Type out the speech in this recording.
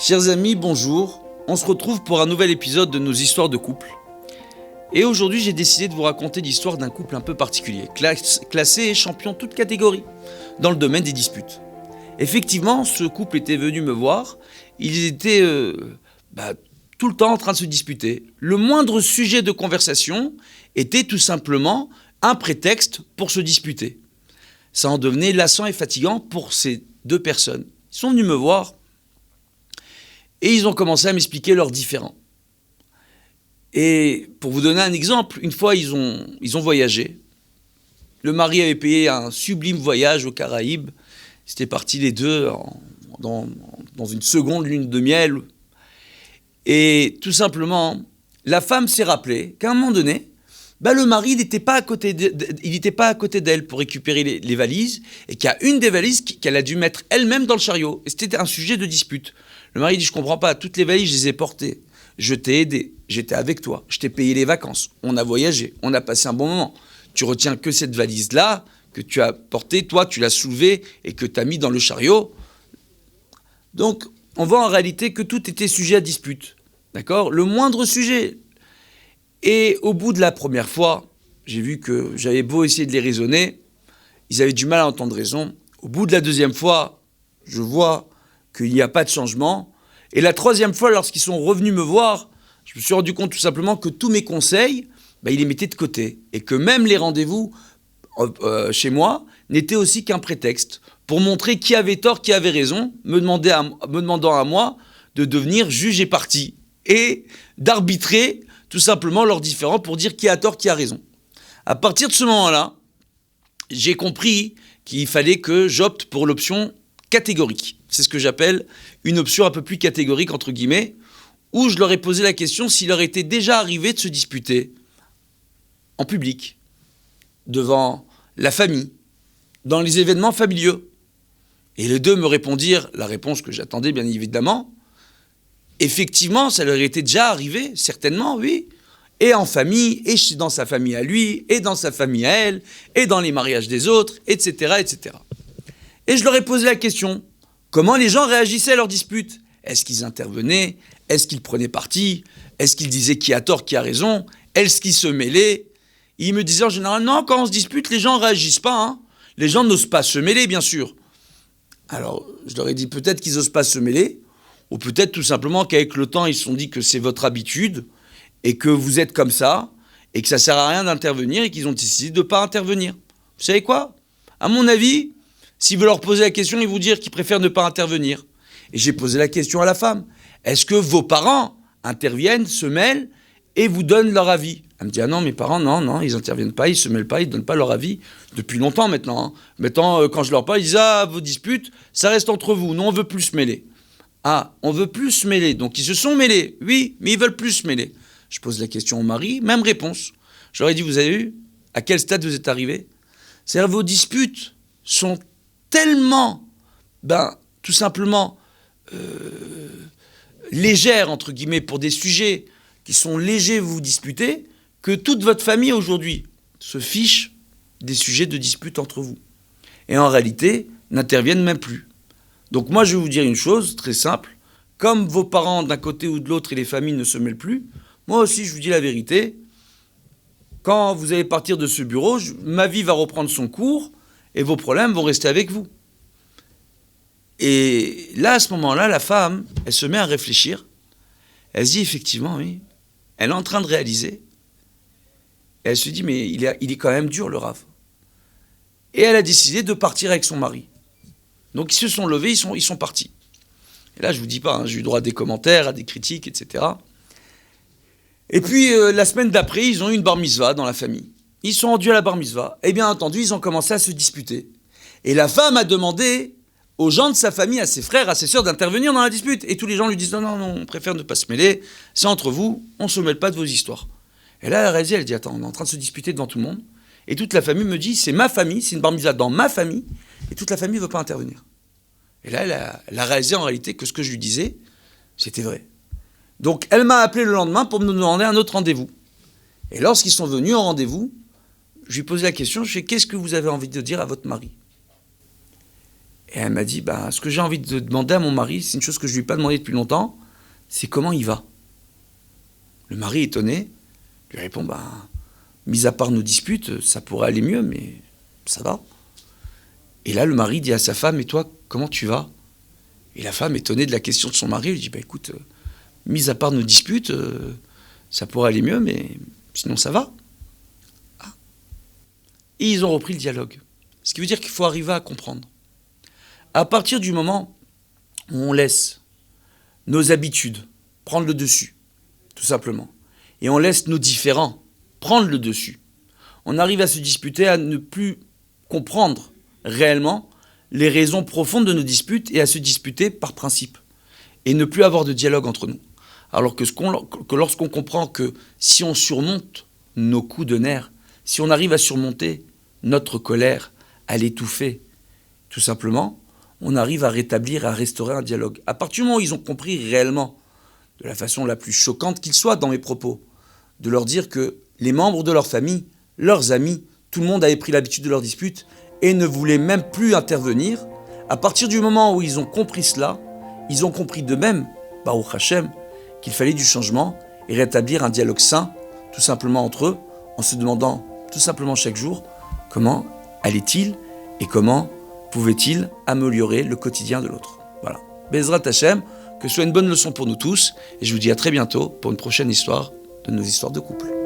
Chers amis, bonjour. On se retrouve pour un nouvel épisode de nos histoires de couple. Et aujourd'hui, j'ai décidé de vous raconter l'histoire d'un couple un peu particulier, classé champion toute catégorie, dans le domaine des disputes. Effectivement, ce couple était venu me voir, ils étaient tout le temps en train de se disputer. Le moindre sujet de conversation était tout simplement un prétexte pour se disputer. Ça en devenait lassant et fatigant pour ces deux personnes. Ils sont venus me voir et ils ont commencé à m'expliquer leurs différends. Et pour vous donner un exemple, une fois ils ont voyagé. Le mari avait payé un sublime voyage aux Caraïbes. Ils étaient partis les deux dans une seconde lune de miel. Et tout simplement, la femme s'est rappelée qu'à un moment donné, le mari n'était pas à côté d'elle pour récupérer les valises, et qu'il y a une des valises qu'elle a dû mettre elle-même dans le chariot. Et c'était un sujet de dispute. Le mari dit, je comprends pas, toutes les valises, je les ai portées. Je t'ai aidé, j'étais avec toi, je t'ai payé les vacances, on a voyagé, on a passé un bon moment. Tu retiens que cette valise-là, que tu as portée, toi, tu l'as soulevée et que tu as mis dans le chariot. Donc, on voit en réalité que tout était sujet à dispute. D'accord ? Le moindre sujet. Et au bout de la première fois, j'ai vu que j'avais beau essayer de les raisonner, ils avaient du mal à entendre raison. Au bout de la deuxième fois, je vois qu'il n'y a pas de changement. Et la troisième fois, lorsqu'ils sont revenus me voir, je me suis rendu compte tout simplement que tous mes conseils, ils les mettaient de côté. Et que même les rendez-vous chez moi n'étaient aussi qu'un prétexte pour montrer qui avait tort, qui avait raison, me demandant à moi de devenir juge et partie et d'arbitrer tout simplement leurs différends pour dire qui a tort, qui a raison. À partir de ce moment-là, j'ai compris qu'il fallait que j'opte pour l'option catégorique. C'est ce que j'appelle une option un peu plus catégorique, entre guillemets, où je leur ai posé la question s'il leur était déjà arrivé de se disputer en public, devant la famille, dans les événements familiaux. Et les deux me répondirent la réponse que j'attendais, bien évidemment. Effectivement, ça leur était déjà arrivé, certainement, oui. Et en famille, et dans sa famille à lui, et dans sa famille à elle, et dans les mariages des autres, etc., etc. Et je leur ai posé la question, comment les gens réagissaient à leurs disputes ? Est-ce qu'ils intervenaient ? Est-ce qu'ils prenaient parti ? Est-ce qu'ils disaient qui a tort, qui a raison ? Est-ce qu'ils se mêlaient ? Ils me disaient en général, non, quand on se dispute, les gens ne réagissent pas. Hein. Les gens n'osent pas se mêler, bien sûr. Alors, je leur ai dit peut-être qu'ils n'osent pas se mêler, ou peut-être tout simplement qu'avec le temps, ils se sont dit que c'est votre habitude, et que vous êtes comme ça, et que ça ne sert à rien d'intervenir, et qu'ils ont décidé de ne pas intervenir. Vous savez quoi ? À mon avis, si vous leur posez la question, ils vont dire qu'ils préfèrent ne pas intervenir. Et j'ai posé la question à la femme. Est-ce que vos parents interviennent, se mêlent et vous donnent leur avis ? Elle me dit, ah non, mes parents, non, ils n'interviennent pas, ils se mêlent pas, ils ne donnent pas leur avis. Depuis longtemps maintenant. Hein. Maintenant, quand je leur parle, ils disent, ah, vos disputes, ça reste entre vous. Nous, on ne veut plus se mêler. Ah, on veut plus se mêler. Donc, ils se sont mêlés. Oui, mais ils veulent plus se mêler. Je pose la question au mari, même réponse. Je leur ai dit, vous avez vu à quel stade vous êtes arrivés ? C'est-à-dire, vos disputes sont tellement, tout simplement, légères, entre guillemets, pour des sujets qui sont légers, vous disputez, que toute votre famille aujourd'hui se fiche des sujets de dispute entre vous. Et en réalité, n'interviennent même plus. Donc moi, je vais vous dire une chose très simple. Comme vos parents d'un côté ou de l'autre et les familles ne se mêlent plus, moi aussi, je vous dis la vérité. Quand vous allez partir de ce bureau, ma vie va reprendre son cours et vos problèmes vont rester avec vous. Et là, à ce moment-là, la femme, elle se met à réfléchir. Elle se dit, effectivement, oui, elle est en train de réaliser. Et elle se dit, mais il est quand même dur, le Rav. Et elle a décidé de partir avec son mari. Donc, ils se sont levés, ils sont partis. Et là, je ne vous dis pas, j'ai eu droit à des commentaires, à des critiques, etc. Et puis, la semaine d'après, ils ont eu une bar mitzvah dans la famille. Ils sont rendus à la bar mitzvah. Et bien entendu, ils ont commencé à se disputer. Et la femme a demandé aux gens de sa famille, à ses frères, à ses sœurs, d'intervenir dans la dispute. Et tous les gens lui disent, non, on préfère ne pas se mêler. C'est entre vous, on ne se mêle pas de vos histoires. Et là, elle a réalisé, elle dit, attends, on est en train de se disputer devant tout le monde. Et toute la famille me dit, c'est ma famille, c'est une bar mitzvah dans ma famille. Et toute la famille ne veut pas intervenir. Et là, elle a réalisé en réalité que ce que je lui disais, c'était vrai. Donc, elle m'a appelé le lendemain pour me demander un autre rendez-vous. Et lorsqu'ils sont venus au rendez-vous, je lui ai posé la question, je lui ai dit, qu'est-ce que vous avez envie de dire à votre mari ? Et elle m'a dit, ce que j'ai envie de demander à mon mari, c'est une chose que je ne lui ai pas demandé depuis longtemps, c'est comment il va. Le mari, étonné, lui répond, mis à part nos disputes, ça pourrait aller mieux, mais ça va. Et là, le mari dit à sa femme, et toi, comment tu vas? Et la femme, étonnée de la question de son mari, lui dit, écoute, mis à part nos disputes, ça pourrait aller mieux, mais sinon ça va. Ah. Et ils ont repris le dialogue. Ce qui veut dire qu'il faut arriver à comprendre. À partir du moment où on laisse nos habitudes prendre le dessus, tout simplement, et on laisse nos différends prendre le dessus, on arrive à se disputer, à ne plus comprendre réellement les raisons profondes de nos disputes et à se disputer par principe et ne plus avoir de dialogue entre nous. Alors que lorsqu'on comprend que si on surmonte nos coups de nerfs, si on arrive à surmonter notre colère, à l'étouffer, tout simplement, on arrive à rétablir, à restaurer un dialogue. À partir du moment où ils ont compris réellement, de la façon la plus choquante qu'il soit dans mes propos, de leur dire que les membres de leur famille, leurs amis, tout le monde avait pris l'habitude de leur dispute et ne voulait même plus intervenir, à partir du moment où ils ont compris cela, ils ont compris d'eux-mêmes, Baruch Hashem, qu'il fallait du changement et rétablir un dialogue sain, tout simplement entre eux, en se demandant tout simplement chaque jour comment allait-il et comment pouvait-il améliorer le quotidien de l'autre. Voilà. Bezrat Hashem, que ce soit une bonne leçon pour nous tous, et je vous dis à très bientôt pour une prochaine histoire de nos histoires de couple.